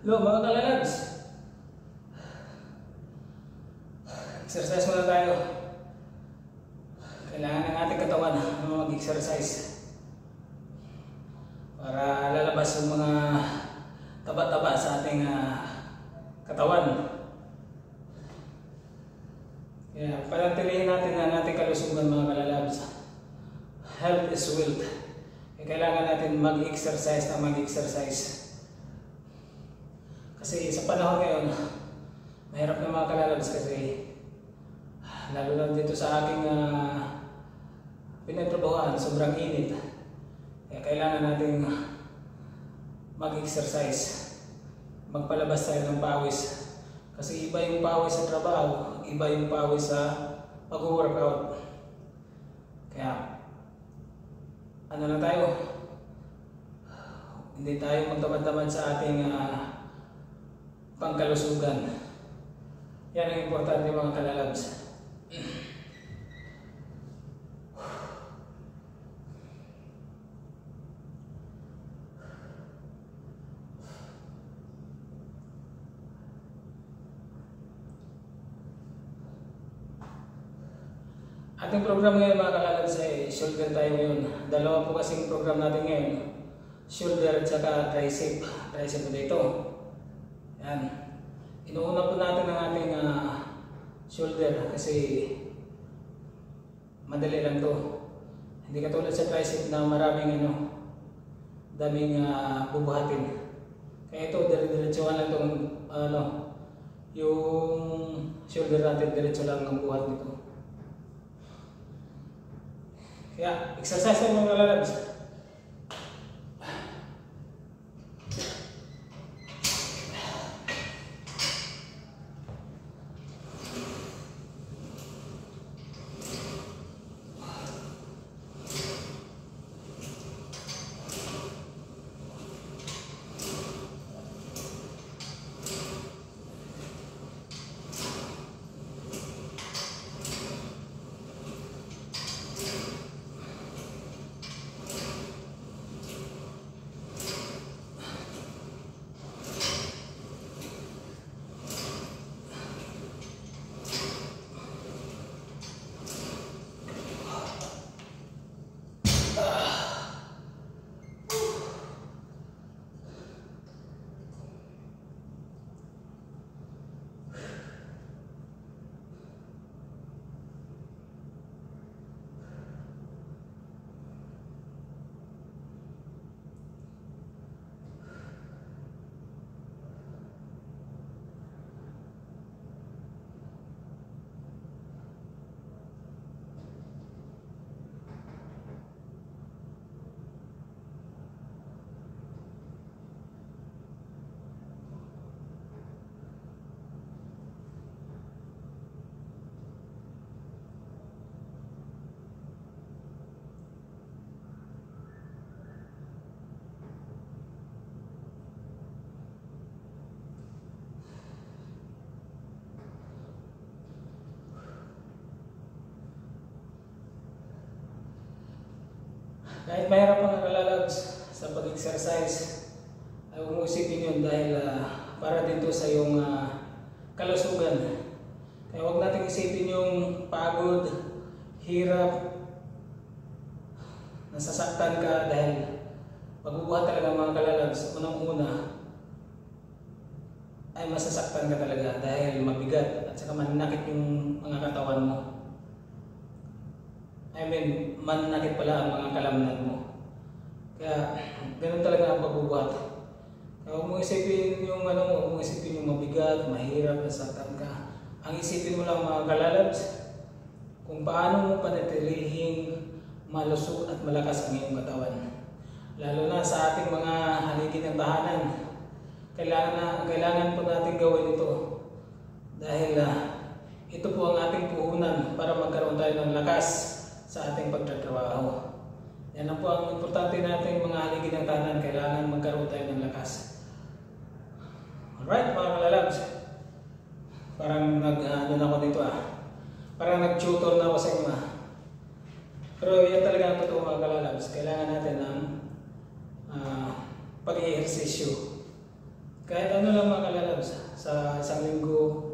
Hello mga kalalabs, exercise muna tayo. Kailangan ng ating katawan na mag-exercise para lalabas yung mga taba-taba sa ating katawan. Kaya panatilihin natin ang ating kalusugan mga kalalabs. Health is wealth. Kaya kailangan natin mag-exercise na mag-exercise. Kasi sa panahon ngayon, mahirap na mga kalalabs kasi lalo na dito sa aking pinagtrabahoan, sobrang init. Kaya kailangan natin mag-exercise, magpalabas tayo ng pawis. Kasi iba yung pawis sa trabaho, iba yung pawis sa pag-workout. Kaya, ano na tayo? Hindi tayo magtamad-tamad sa ating pangkalusugan. Yan ang importante mga kalalabs. Ating program ngayon mga kalalabs ay shoulder tayo ngayon. Dalawa po kasing program natin ngayon. Shoulder at saka tricep. Tricep dito. Yan. Inuuna po natin ang ating shoulder kasi madali lang to. Hindi katulad sa tricep na maraming daming bubuhatin. Kaya ito dire-diretsuhan lang tong yung shoulder natin, diretso lang ang buhat nito. Kaya exercise tayo mga kalalabs. Kahit mahirap mga kalalabs sa pag-exercise, ay huwag mo isipin yun dahil para dito sa iyong kalusugan. Kaya huwag natin isipin yung pagod, hirap, nasasaktan ka dahil pagbubuhat talaga mga kalalabs, unang-una ay masasaktan ka talaga dahil mabigat at saka mananakit yung mga katawan mo. Mananakit pala ang mga kalamnan mo. Kaya, ganun talaga ang pagbubuhat. Kaya huwag mo isipin yung huwag mo isipin yung mabigat, mahirap, nasaktan ka. Ang isipin mo lang mga kalalabs, kung paano mo panatilihing malusog at malakas ang iyong katawan. Lalo na sa ating mga haligi ng tahanan, kailangan po natin gawin ito. Dahil ito po ang ating puhunan para magkaroon tayo ng lakas sa ating pagtatrabaho. Yan ang po ang importante natin mga haligi ng tahanan. Kailangan magkaroon tayo ng lakas. Alright mga kalalabs. Parang nag-ano na ako dito Parang nag-tutor na ako sa inyo Pero yan talaga ang totoo mga kalalabs. Kailangan natin ng pag-i-ehersisyo. Kahit ano lang mga kalalabs, sa isang linggo,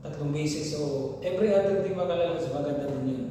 3 beses o every other day mga kalalabs, maganda din yun.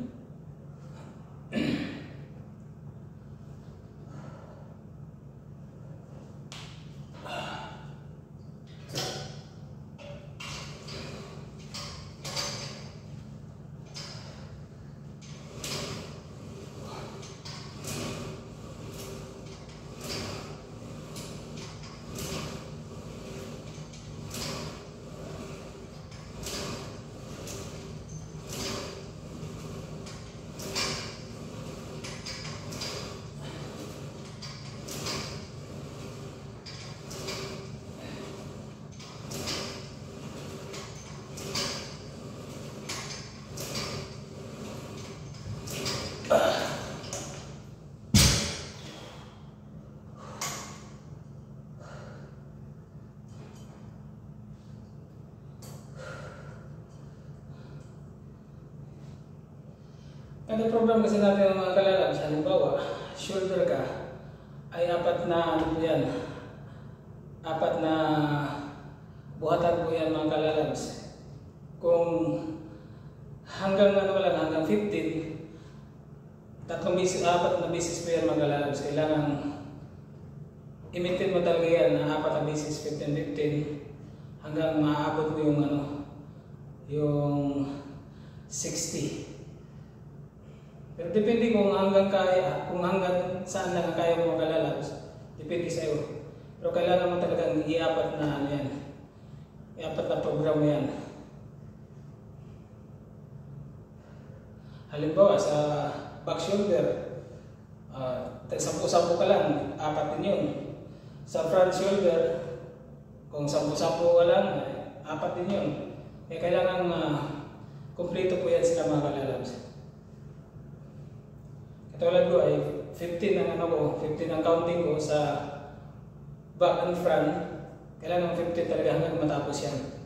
Kada program kasi natin ng mga kalalabs, halimbawa, shoulder ka, ay 4 na ano po yan, 4 na buhatan po yan mga kalalabs. Kung hanggang ano lang, hanggang 15, 4 beses, 4 na beses po yan mga kalalabs. Kailangan i-maintain mo talaga yan na 4 na beses, 15, hanggang maaabot mo yung ano, yung 60. Pero depende kung hanggang kaya, kung hanggang saan lang kaya mo magalalabs. Depende sa iyo. Pero kailangan mo talagang i-4 na ano yan. I-4 na program yan. Halimbawa sa back shoulder, 10-10 ka lang, 4 din yun. Sa front shoulder, kung 10-10 ka lang, 4 din yun. Kaya kailangan kumpleto po yan sila mga kalalabs. Katulad ko ay 15 ang ano ko, 15 ang counting ko sa back and front. Kailangan 15 talaga hanggang matapos yan.